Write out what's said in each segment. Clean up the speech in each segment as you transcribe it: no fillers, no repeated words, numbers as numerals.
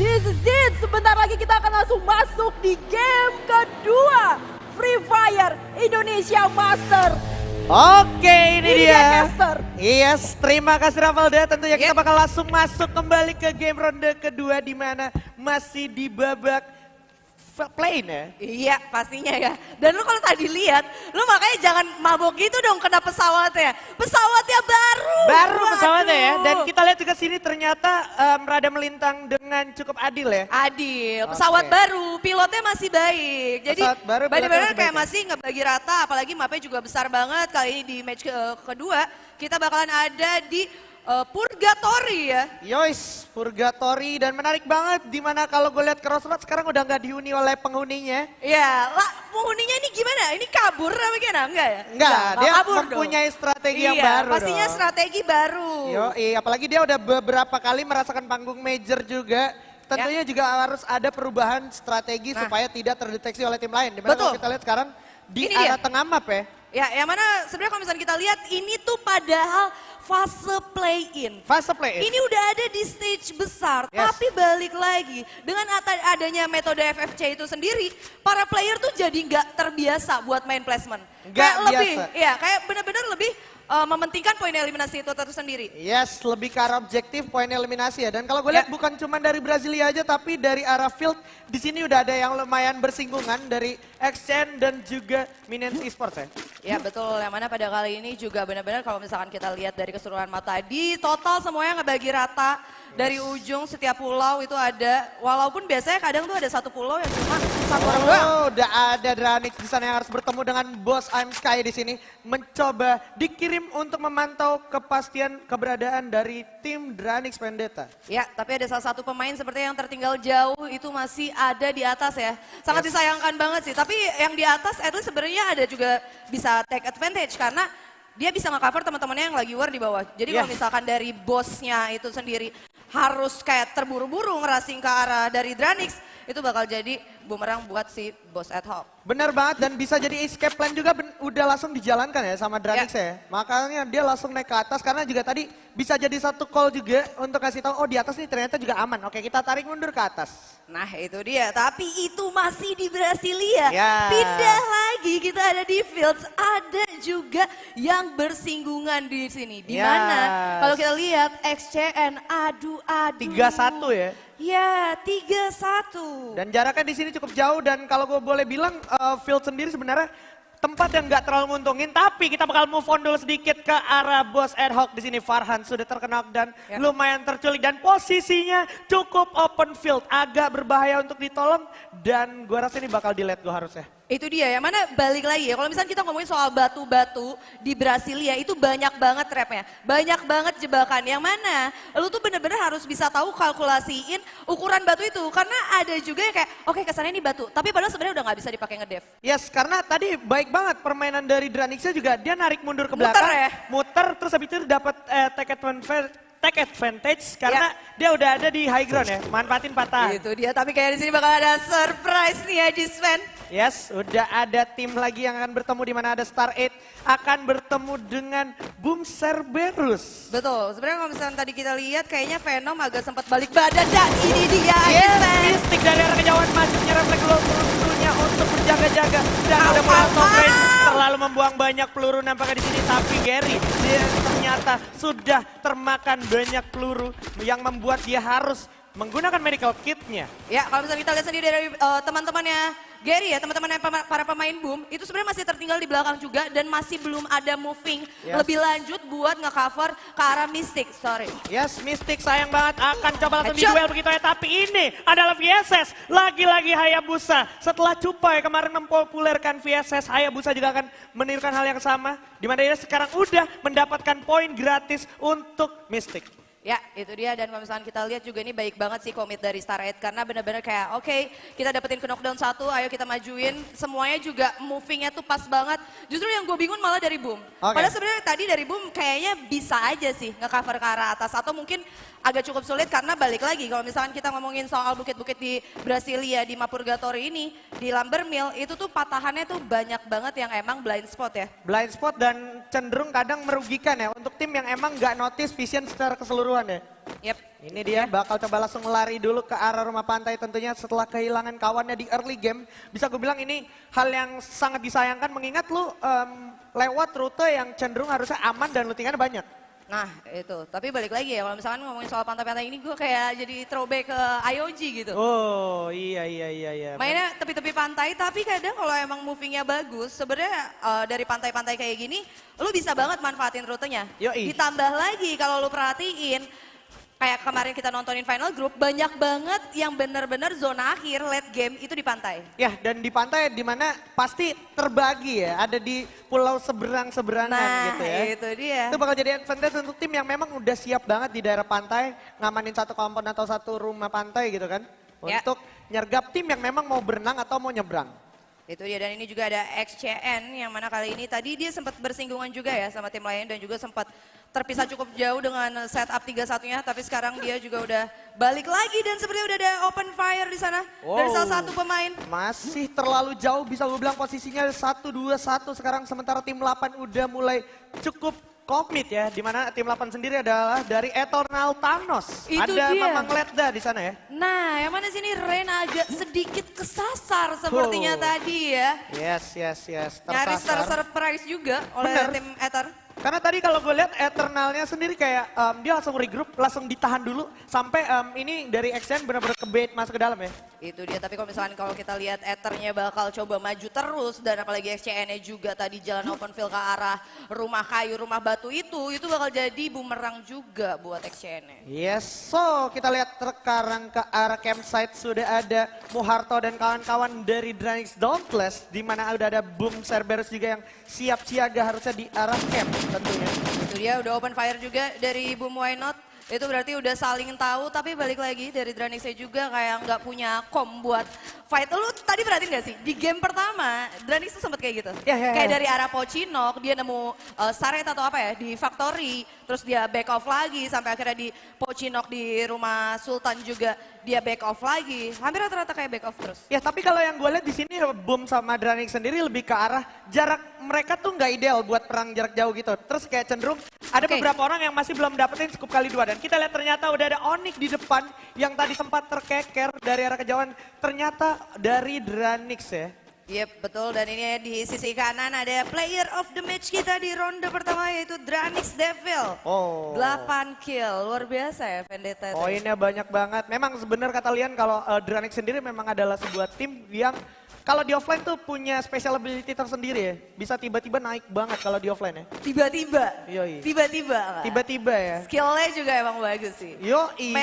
this is it. Sebentar lagi kita akan langsung masuk di game kedua. Free Fire Indonesia Master. Oke, ini dia. Caster. Yes, terima kasih Ravalda. Tentunya kita bakal langsung masuk kembali ke game ronde kedua di mana masih di babak play ya. Iya pastinya ya. Dan lu kalau tadi lihat, lu makanya jangan mabok gitu dong kena pesawatnya. Pesawatnya baru. Baru pesawatnya ya. Waduh. Dan kita lihat juga sini ternyata rada melintang dengan cukup adil ya. Adil, pesawat baru, pilotnya masih baik. Jadi Pesawat baru, pilotnya benar-benar masih kayak baik ya? masih ngebagi rata, apalagi mapnya juga besar banget. Kali ini di match kedua, kita bakalan ada di Purgatory ya. Yois, Purgatory dan menarik banget dimana kalau gue lihat Crossroads sekarang udah nggak dihuni oleh penghuninya. Iya, lah penghuninya ini gimana? Ini kabur apa gimana? Enggak ya? Enggak, dia kabur mempunyai dong. strategi yang Iya, baru pastinya dong. strategi baru. Apalagi dia udah beberapa kali merasakan panggung major juga. Tentunya juga harus ada perubahan strategi supaya tidak terdeteksi oleh tim lain. Dimana Betul. kalau kita lihat sekarang di Ini arah dia. tengah map ya. Ya, yang mana sebenarnya kalau misalnya kita lihat ini tuh padahal fase play-in. Fase play. Ini udah ada di stage besar, Yes. tapi balik lagi dengan adanya metode FFC itu sendiri, para player tuh jadi nggak terbiasa buat main placement. Nggak lebih, biasa. ya kayak benar-benar lebih mementingkan poin eliminasi itu sendiri. Yes, lebih ke arah objektif poin eliminasi ya. Dan kalau gue lihat Ya. bukan cuma dari Brasilia aja, tapi dari arah field di sini udah ada yang lumayan bersinggungan dari Exchange dan juga Minions Esports ya. Ya betul, yang mana pada kali ini juga benar-benar kalau misalkan kita lihat dari keseluruhan map tadi, total semuanya ngebagi rata. Dari ujung setiap pulau itu ada, walaupun biasanya kadang tuh ada satu pulau yang cuma satu orang doang. Oh, udah ada Dranix di sana yang harus bertemu dengan bos I'm Sky di sini, mencoba dikirim untuk memantau kepastian keberadaan dari tim Dranix Vendetta. Ya, tapi ada salah satu pemain seperti yang tertinggal jauh itu masih ada di atas ya. Sangat disayangkan banget sih, tapi yang di atas at least sebenarnya ada juga bisa take advantage karena dia bisa nge-cover teman-temannya yang lagi war di bawah. Jadi kalau misalkan dari bosnya itu sendiri harus kayak terburu-buru ngerasing ke arah dari Dranix, itu bakal jadi bumerang buat si bos ad hoc. Benar banget dan bisa jadi escape plan juga udah langsung dijalankan ya sama Dranix ya. Makanya dia langsung naik ke atas karena juga tadi bisa jadi satu call juga untuk kasih tahu oh di atas nih ternyata juga aman. Oke, kita tarik mundur ke atas. Nah itu dia, tapi itu masih di Brasilia. Ya. Pindah lagi, kita ada di Fields, ada juga yang bersinggungan di sini. Di mana kalau kita lihat XCN adu-adu. 3-1 ya. Ya, 3-1. Dan jaraknya di sini cukup jauh dan kalau gue boleh bilang field sendiri sebenarnya tempat yang nggak terlalu menguntungin, tapi kita bakal move on dulu sedikit ke arah bos ad hoc di sini. Farhan sudah terkenal dan lumayan terculik dan posisinya cukup open field, agak berbahaya untuk ditolong dan gue rasa ini bakal di let go harusnya. Itu dia, yang mana balik lagi ya, kalau misalnya kita ngomongin soal batu-batu di Brasilia itu banyak banget trapnya, banyak banget jebakan, yang mana lu tuh bener-bener harus bisa tahu kalkulasiin ukuran batu itu, karena ada juga yang kayak, oke kesannya ini batu, tapi padahal sebenarnya udah nggak bisa dipakai ngedev. Yes, karena tadi baik banget permainan dari Dranixnya juga, dia narik mundur ke Muter belakang, ya? muter terus habis itu dapat take advantage karena dia udah ada di high ground ya, manfaatin patah. Itu dia, tapi kayak di sini bakal ada surprise nih ya di Sven. Yes, udah ada tim lagi yang akan bertemu di mana ada Star 8 akan bertemu dengan Boom Cerberus. Betul, sebenarnya kalau misalnya tadi kita lihat kayaknya Venom agak sempat balik badan dan ini dia Yes, Sven. Mystic dari arah kejauhan masuknya refleks pelurunya untuk berjaga-jaga dan udah mulai out of range, terlalu membuang banyak peluru nampaknya di sini tapi Gary dia ternyata sudah termakan banyak peluru yang membuat dia harus menggunakan medical kitnya. Ya, kalau misalnya kita lihat sendiri dari teman-temannya Gary ya, teman-teman para pemain Boom, itu sebenarnya masih tertinggal di belakang juga dan masih belum ada moving lebih lanjut buat nge-cover ke arah Mystic, sorry. Yes, Mystic sayang banget akan coba langsung Headshot. di duel begitu ya, tapi ini adalah VSS, lagi-lagi Hayabusa. Setelah Cupai kemarin mempopulerkan VSS, Hayabusa juga akan menirukan hal yang sama, di mana dia sekarang udah mendapatkan poin gratis untuk Mystic. Ya, itu dia, dan kalau misalkan kita lihat juga ini baik banget sih komit dari Star 8 karena benar-benar kayak oke, kita dapetin ke knockdown 1, ayo kita majuin, semuanya juga movingnya tuh pas banget. Justru yang gue bingung malah dari Boom. Padahal sebenarnya tadi dari Boom kayaknya bisa aja sih nge-cover ke arah atas atau mungkin agak cukup sulit karena balik lagi kalau misalkan kita ngomongin soal bukit-bukit di Brasilia, di Mapurgatory ini, di Lambermill itu tuh patahannya tuh banyak banget yang emang blind spot ya. Blind spot dan cenderung kadang merugikan ya untuk tim yang emang nggak notice vision secara keseluruhan ya. Yep. Ini dia bakal coba langsung lari dulu ke arah rumah pantai tentunya setelah kehilangan kawannya di early game. Bisa gue bilang ini hal yang sangat disayangkan mengingat lu lewat rute yang cenderung harusnya aman dan lootingannya banyak. Nah itu, tapi balik lagi ya kalau misalkan ngomongin soal pantai-pantai ini gue kayak jadi throwback ke IOG gitu. Oh iya. Mainnya tepi-tepi pantai tapi kadang kalau emang movingnya bagus sebenarnya dari pantai-pantai kayak gini lu bisa banget manfaatin rutenya. Yoi. Ditambah lagi kalau lu perhatiin kayak kemarin kita nontonin final group banyak banget yang benar-benar zona akhir late game itu di pantai. Ya dan di pantai dimana pasti terbagi ya, ada di pulau seberang-seberangan gitu ya. Itu dia. Itu bakal jadi advantage untuk tim yang memang udah siap banget di daerah pantai, ngamanin satu kompon atau satu rumah pantai gitu kan. Ya. Untuk nyergap tim yang memang mau berenang atau mau nyebrang. Itu dia, dan ini juga ada XCN yang mana kali ini tadi dia sempat bersinggungan juga ya sama tim lain dan juga sempat terpisah cukup jauh dengan setup 3-1-nya, tapi sekarang dia juga udah balik lagi dan sepertinya udah ada open fire di sana dari salah satu pemain. Masih terlalu jauh, bisa gue bilang posisinya 1-2-1 sekarang, sementara tim 8 udah mulai cukup komit ya, dimana tim 8 sendiri adalah dari Eternal Thanos. Itu ada dia. Mamang Letda di sana ya. Nah, yang mana sini Rena agak sedikit kesasar sepertinya tadi ya. Yes. Nyaris surprise juga oleh Bener. tim Ether. Karena tadi kalau gue lihat Eternalnya sendiri kayak dia langsung regroup, langsung ditahan dulu sampai ini dari XN benar-benar ke bait masuk ke dalam ya. Itu dia, tapi kalau kita lihat Ethernya bakal coba maju terus dan apalagi XCN-nya juga tadi jalan open field ke arah rumah kayu, rumah batu itu bakal jadi bumerang juga buat XCN-nya. Yes, so kita lihat sekarang ke arah campsite sudah ada Muharto dan kawan-kawan dari Dranix Dauntless, di mana udah ada Boom Cerberus juga yang siap siaga harusnya di arah camp tentunya. Itu dia, udah open fire juga dari Boom Why Not. Itu berarti udah saling tahu, tapi balik lagi dari Dranixnya juga kayak nggak punya kom buat fight. Lu tadi perhatiin gak sih, di game pertama Dranix tuh sempet kayak gitu. Ya. Kayak dari arah Pochinok, dia nemu Saret atau apa ya, di Factory. Terus dia back off lagi, sampai akhirnya di Pochinok di rumah Sultan juga dia back off lagi. Hampir rata-rata kayak back off terus. Ya tapi kalau yang gue lihat di sini Boom sama Dranix sendiri lebih ke arah jarak mereka tuh nggak ideal buat perang jarak jauh gitu. Terus kayak cenderung ada beberapa orang yang masih belum dapetin scoop kali 2 dan kita lihat ternyata udah ada Onyx di depan yang tadi sempat terkeker dari arah kejauhan, ternyata dari Dranix ya. Yep, betul, dan ini di sisi kanan ada player of the match kita di ronde pertama yaitu Dranix Devil. 8 kill, luar biasa ya Vendetta. Poinnya banyak banget. Memang sebenarnya kata Lian kalau Dranix sendiri memang adalah sebuah tim yang kalau di offline tuh punya special ability tersendiri ya. Bisa tiba-tiba naik banget kalau di offline ya. Tiba-tiba. Yoi. Tiba-tiba. Tiba-tiba ya. Skillnya juga emang bagus sih. Yoi.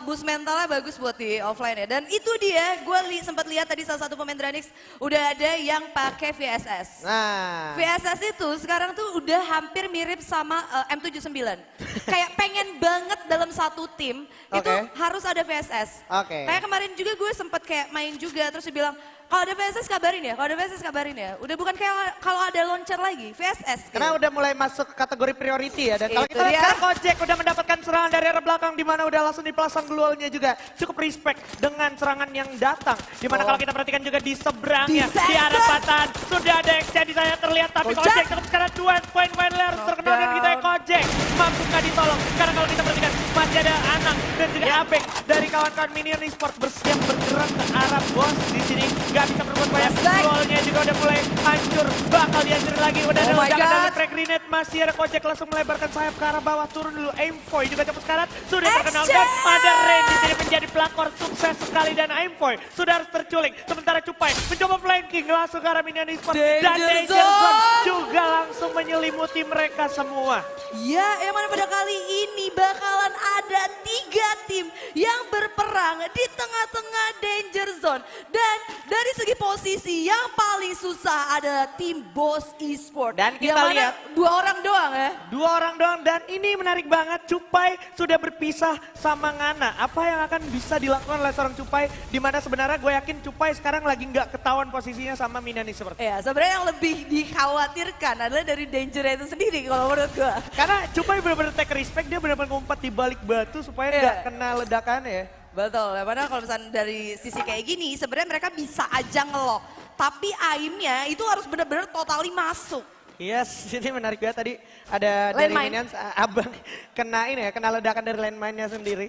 Boost mentalnya bagus buat di offline ya. Dan itu dia, gue sempat lihat tadi salah satu pemain Dranix udah ada yang pakai VSS. Nah. VSS itu sekarang tuh udah hampir mirip sama M79. Kayak pengen banget dalam satu tim itu harus ada VSS. Kayak kemarin juga gue sempat kayak main juga terus dia bilang, kalau ada VSS kabarin ya, kalau ada VSS kabarin ya. Udah bukan kayak kalau ada launcher lagi, VSS. Karena udah mulai masuk kategori priority ya. Dan kalau kita lihat sekarang Kojek udah mendapatkan serangan dari arah belakang di mana udah langsung dipasang glualnya juga. Cukup respect dengan serangan yang datang. Di mana kalau kita perhatikan juga di seberangnya, di arah patahan sudah ada XC di sana terlihat. Tapi Kojek tetap sekarang 2 point finally harus terkenal dan kita Kojek mampu nggak ditolong. Karena kalau kita perhatikan masih ada Anang dan juga Abek dari kawan-kawan Minion Esport bersiap bergerak ke arah bos di sini. Gak bisa berbuat banyak, goalnya juga udah mulai hancur, bakal dihancurin lagi, udah ada ledakan dari frag grenade, masih ada Kojek langsung melebarkan sayap ke arah bawah, turun dulu, Aimfoy juga cepet sekarang, sudah terkenal dan ada Rain di sini menjadi pelakor sukses sekali dan Aimfoy sudah harus terculik, sementara Cupai mencoba flanking langsung ke arah Minion Esport dan Danger Zone juga langsung menyelimuti mereka semua. Ya, yang mana pada kali ini bakalan ada 3 tim yang berperang di tengah-tengah Danger Zone dan dari segi posisi yang paling susah adalah tim Boss Esport. Dan kita lihat 2 orang doang ya. 2 orang doang dan ini menarik banget. Cupai sudah berpisah sama Ngana. Apa yang akan bisa dilakukan oleh seorang Cupai? Dimana sebenarnya gue yakin Cupai sekarang lagi nggak ketahuan posisinya sama Minion Esport. Ya sebenarnya yang lebih dikhawatirkan adalah dari Danger itu sendiri kalau menurut gue. Karena Cupai benar-benar take respect, dia benar-benar ngumpet di balik batu supaya nggak kena ledakannya ya. Betul, padahal kalau misalnya dari sisi kayak gini sebenarnya mereka bisa aja ngelock. Tapi aimnya itu harus benar-benar totally masuk. Yes, ini menarik banget tadi ada dari Landmine. Minions, Abang kena ini ya, kena ledakan dari landmine-nya sendiri.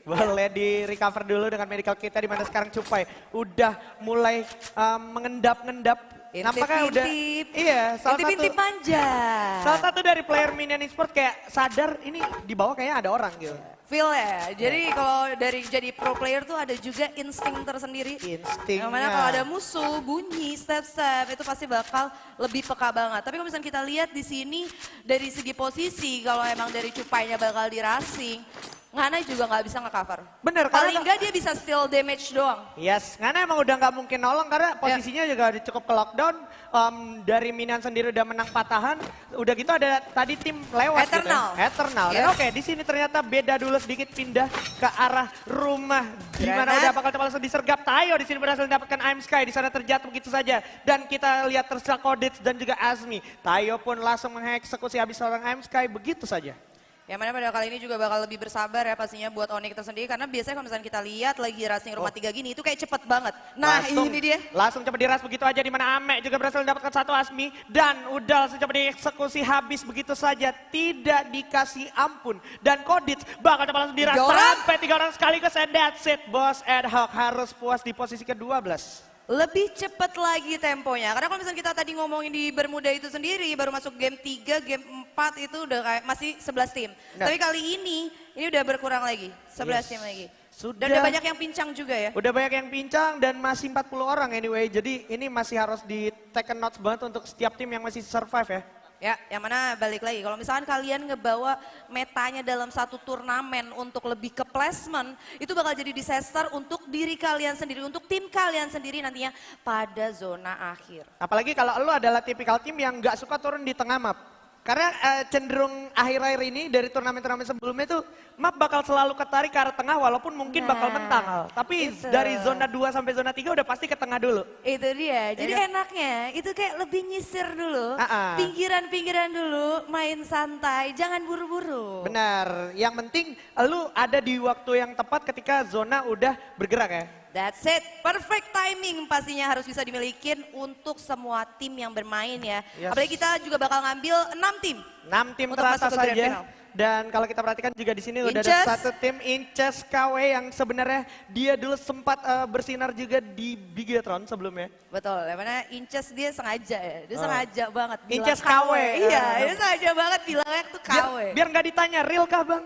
Boleh di recover dulu dengan medical kita di mana sekarang Cupai udah mulai mengendap-ngendap. Nampaknya udah, iya, Intip-intip manja. salah satu dari player Minion Esports kayak sadar ini di bawah kayaknya ada orang gitu. Feel ya, jadi kalau dari jadi pro player tuh ada juga insting tersendiri. Instingnya. Yang mana kalau ada musuh, bunyi, step-step itu pasti bakal lebih peka banget. Tapi kalau misalnya kita lihat di sini dari segi posisi, kalau emang dari Cupainya bakal di racing, Ngana juga nggak bisa nge-cover. Bener, Paling karena nggak dia bisa steal damage doang. yes, karena emang udah nggak mungkin nolong karena posisinya juga udah cukup ke lockdown. Dari Minion sendiri udah menang patahan. Udah gitu ada tadi tim lewat Eternal. gitu. Eternal. Dan Yes. oke, di sini ternyata beda dulu sedikit pindah ke arah rumah. Di mana Granat. udah bakal langsung disergap. Tayo di sini berhasil mendapatkan I'm Sky, di sana terjatuh begitu saja. Dan kita lihat tersisa Kodits dan juga Azmi. Tayo pun langsung mengeksekusi habis seorang I'm Sky begitu saja. Yang mana pada kali ini juga bakal lebih bersabar ya pastinya buat Onyx tersendiri. Karena biasanya kalau misalnya kita lihat lagi racing rumah 3 gini itu kayak cepet banget. Nah ini dia. Langsung coba diras begitu aja di mana Ame juga berhasil mendapatkan satu Asmi. Dan udah langsung coba dieksekusi habis begitu saja. Tidak dikasih ampun. Dan Kodits bakal coba langsung diras 3 orang. sampai 3 orang sekaligus. And that's it, Boss Ad Hoc harus puas di posisi ke-12. Lebih cepet lagi temponya. Karena kalau misalnya kita tadi ngomongin di Bermuda itu sendiri, baru masuk game 3, game 4 itu udah kayak masih 11 tim. Nah. Tapi kali ini udah berkurang lagi, 11 Yes. tim lagi. Sudah. Dan udah banyak yang pincang juga ya. Udah banyak yang pincang dan masih 40 orang anyway. Jadi ini masih harus di taken notes banget untuk setiap tim yang masih survive ya. Ya, yang mana balik lagi. Kalau misalkan kalian ngebawa metanya dalam satu turnamen untuk lebih ke placement, itu bakal jadi disaster untuk diri kalian sendiri, untuk tim kalian sendiri nantinya pada zona akhir. Apalagi kalau lu adalah tipikal tim yang nggak suka turun di tengah map. Karena cenderung akhir-akhir ini dari turnamen-turnamen sebelumnya tuh map bakal selalu ketarik ke arah tengah walaupun mungkin bakal Nah, mentang. Tapi itu. dari zona 2 sampai zona 3 udah pasti ke tengah dulu. Itu dia, jadi Iya. enaknya itu kayak lebih nyisir dulu, Ah-ah. pinggiran-pinggiran dulu, main santai, jangan buru-buru. Benar, yang penting lu ada di waktu yang tepat ketika zona udah bergerak ya. That's it, perfect timing pastinya harus bisa dimiliki untuk semua tim yang bermain ya. Yes. Apalagi kita juga bakal ngambil 6 tim. 6 tim Untuk teratas masuk ke grand saja. final. Dan kalau kita perhatikan juga di sini udah ada Inces. satu tim Inces KW yang sebenarnya dia dulu sempat bersinar juga di Bigetron sebelumnya. Betul, yang mana Inces dia sengaja ya, dia Oh. sengaja banget bilang Inces KW. Iya, dia sengaja banget bilangnya tuh KW. Biar nggak ditanya, real kah bang?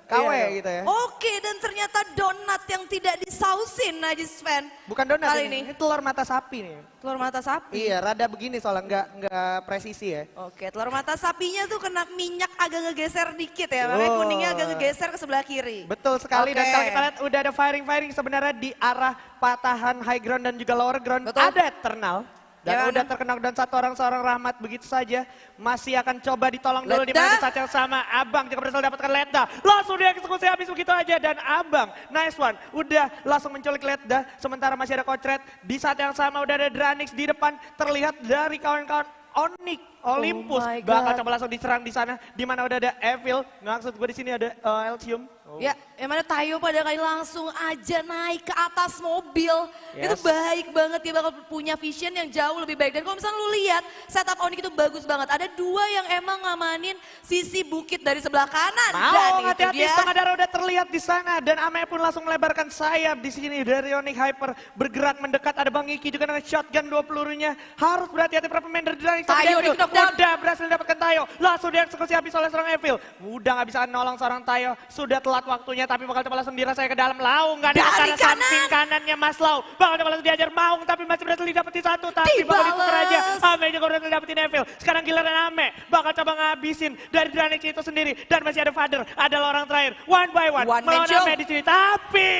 KW Iya. gitu ya. Oke, dan ternyata donat yang tidak disausin Najis fan. Bukan donat Kali ini telur mata sapi nih. Telur mata sapi. Iya, rada begini soalnya nggak presisi ya. Oke, telur mata sapinya tuh kena minyak agak ngegeser dikit ya, makanya Oh. kuningnya agak ngegeser ke sebelah kiri. Betul sekali dan Oke. kalau kita lihat udah ada firing sebenarnya di arah patahan high ground dan juga lower ground. Betul. Ada Eternal. Dan Ya, udah mana? terkena dan satu orang seorang Rahmat begitu saja. Masih akan coba ditolong dulu di mana di Ledda. saat yang sama. Abang juga berhasil dapatkan Ledda. Langsung dieksekusi habis begitu aja. Dan Abang, nice one. Udah langsung menculik Ledda. Sementara masih ada Kocret. Di saat yang sama udah ada Dranix di depan. Terlihat dari kawan-kawan Onyx Olympus. Oh my Bakal God. coba langsung diserang di sana. Di mana udah ada Evil. Maksud gue di sini ada Eltium. Ya, yang mana Tayo pada kali langsung aja naik ke atas mobil. Itu Yes. baik banget, dia bakal punya vision yang jauh lebih baik. Dan kalau misalnya lu lihat, setup Onyx itu bagus banget. Ada 2 yang emang ngamanin sisi bukit dari sebelah kanan. Dan Mau itu hati-hati dia. setengah darah udah terlihat di sana dan Ame pun langsung melebarkan sayap di sini dari Onyx Hyper bergerak mendekat ada Bang Iki juga dengan shotgun 2 pelurunya harus berhati-hati para pemain dari Dranix. Tayo di knockdown. Udah berhasil mendapatkan Tayo langsung dieksekusi habis oleh seorang Evil udah nggak bisa nolong seorang Tayo sudah telat waktunya tapi bakal coba langsung dirasa ke dalam Laung nggak ada ke Dari arah kanan. samping kanannya Mas Lau bakal coba langsung diajar Maung tapi masih berhasil didapetin satu tapi bakal Dibales. ditukar aja Ame juga berhasil dapetin Evil sekarang giliran Ame bakal coba ngabisin dari Dranix itu sendiri dan masih ada Father adalah orang terakhir one by one, One man melawan show. Ame di sini tapi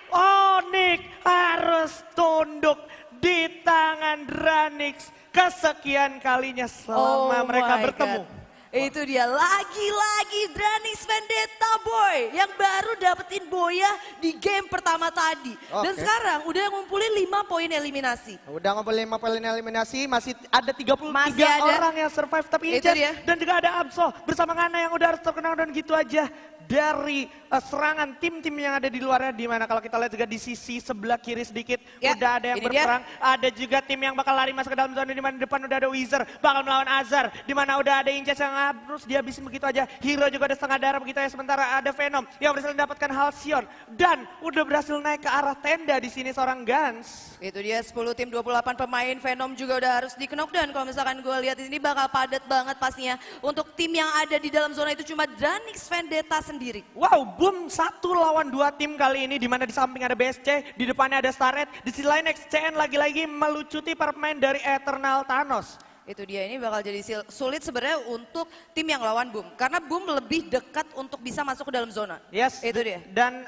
Onyx harus tunduk di tangan Dranix kesekian kalinya selama mereka my bertemu. God. Itu dia lagi-lagi Dranix Vendetta Boy yang baru dapetin Boya di game pertama tadi. Dan Oke. sekarang udah ngumpulin 5 poin eliminasi. Udah ngumpulin 5 poin eliminasi, masih ada 33 Masih ada. orang yang survive. Tapi Itu Inces dia. dan juga ada Absol bersama Ngana yang udah harus terkenal dan gitu aja. Dari serangan tim-tim yang ada di luarnya, di mana kalau kita lihat juga di sisi sebelah kiri sedikit Ya, udah ada yang ini dia. berperang. Ada juga tim yang bakal lari masuk ke dalam zona, di mana di depan udah ada Wizard bakal melawan Azar, di mana udah ada Inces yang harus dihabisin begitu aja. Hero juga ada setengah darah begitu ya, sementara ada Venom yang berhasil mendapatkan Halcyon dan udah berhasil naik ke arah tenda di sini seorang Gans. Itu dia 10 tim 28 pemain. Venom juga udah harus di knockdown. Kalau misalkan gue lihat ini bakal padat banget pastinya. Untuk tim yang ada di dalam zona itu cuma Dranix Vendetta sendiri. Wow, boom 1 lawan 2 tim kali ini, di mana di samping ada BSC, di depannya ada Starred, di sisi lain XCN lagi-lagi melucuti para pemain dari Eternal Thanos. Itu dia, ini bakal jadi sulit sebenarnya untuk tim yang lawan Boom. Karena Boom lebih dekat untuk bisa masuk ke dalam zona. Yes, Itu dia. dan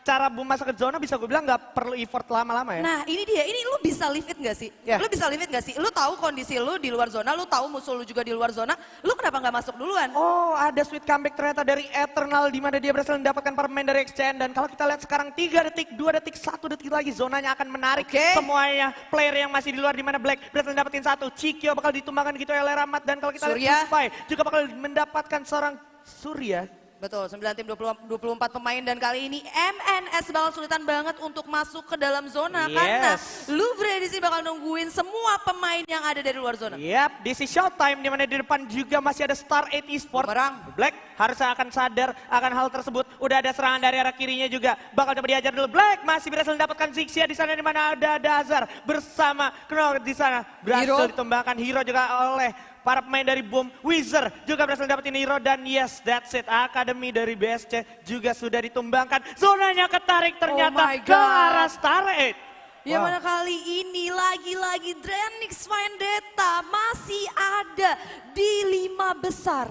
cara Boom masuk ke zona bisa gue bilang nggak perlu effort lama-lama ya. Nah ini dia, ini lu bisa live it gak sih? Ya. Lu bisa live it gak sih? Lu tahu kondisi lu di luar zona, lu tahu musuh lu juga di luar zona, lu kenapa gak masuk duluan? Oh, ada sweet comeback ternyata dari Eternal, di mana dia berhasil mendapatkan para pemain dari XCN. Dan kalau kita lihat sekarang 3 detik, 2 detik, 1 detik lagi zonanya akan menarik Oke. semuanya. Player yang masih di luar, di mana Black berhasil mendapatkan 1, Cikyo bakal ditumbangkan gitu oleh Ramat. Dan kalau kita Surya. lihat Jupai juga bakal mendapatkan seorang Surya. Betul, 9 tim 24 pemain dan kali ini MNS bakal sulitan banget untuk masuk ke dalam zona. Yes. Karena Louvre di sini bakal nungguin semua pemain yang ada dari luar zona. Yap, this is showtime, di mana di depan juga masih ada Star 8 Esports. Bumerang. Black harusnya akan sadar akan hal tersebut. Udah ada serangan dari arah kirinya juga. Bakal coba diajar dulu. Black masih berhasil mendapatkan Zixia di sana, di mana ada Azar bersama Knorr di sana. Berhasil Hero. ditumbangkan Hero juga oleh para pemain dari Boom. Wizard juga berhasil dapetin Hero, dan yes, that's it. Akademi dari BSC juga sudah ditumbangkan. Zonanya ketarik ternyata Oh my ke God. arah Star 8. Yang Wow. mana kali ini lagi-lagi Dranix Vendetta masih ada di 5 besar.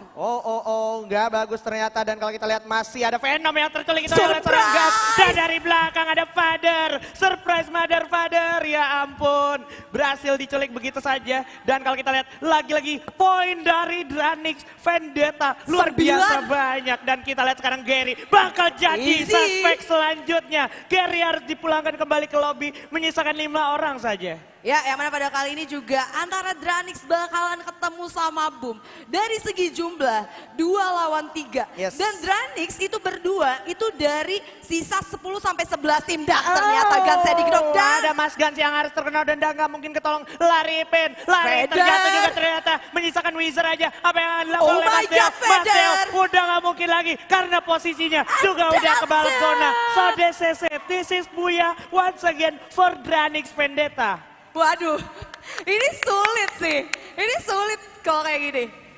Nggak bagus ternyata. Dan kalau kita lihat masih ada Venom yang terculik itu oleh Surprise! seorang Gas. Dan dari belakang ada Father. Surprise Mother Father, ya ampun. Berhasil diculik begitu saja. Dan kalau kita lihat lagi-lagi poin dari Dranix Vendetta. Luar biasa 9. banyak. Dan kita lihat sekarang Gary bakal jadi Easy. suspek selanjutnya. Gary harus dipulangkan kembali ke lobby. Menyisakan 5 orang saja. Ya, yang mana pada kali ini juga antara Dranix bakalan ketemu sama Boom. Dari segi jumlah, 2 lawan 3. Yes. Dan Dranix itu berdua, itu dari sisa 10 sampai 11 tim. Dan ternyata Gansnya di knockdown. Ada Mas Gans yang harus terkenal dan nggak mungkin ketolong. Lari pin, lari Vader. terjatuh juga ternyata. Menyisakan Wizard aja. Apa yang dilakukan Oh oleh my Mas Theo? God, Mas Theo Vader. udah nggak mungkin lagi karena posisinya juga udah ke bawah zona. So DCC, this is Buya once again for Dranix Vendetta. Waduh, ini sulit sih. Ini sulit kalau kayak gini.